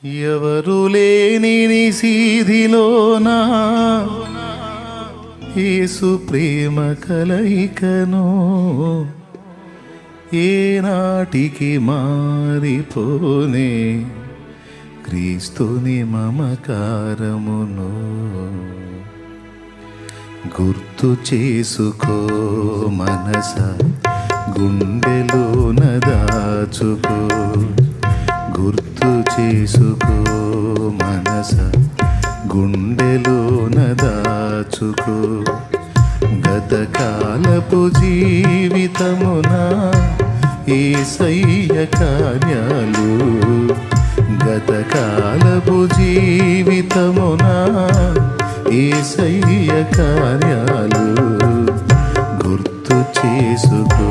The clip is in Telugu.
ఎవరు లేని నిసీధిలోనా యేసు ప్రేమ కలయికను ఏనాటికి మారిపోనే క్రీస్తుని మమకారమును గుర్తు చేసుకో మనస గుండెలోన దాచుకో గుర్తు చేసుకో మనస గుండెలోన దాచుకో గతకాలపు జీవితమున యేసయ్య కార్యాలు గతకాలపు జీవితమున యేసయ్య కార్యాలు గుర్తు చేసుకో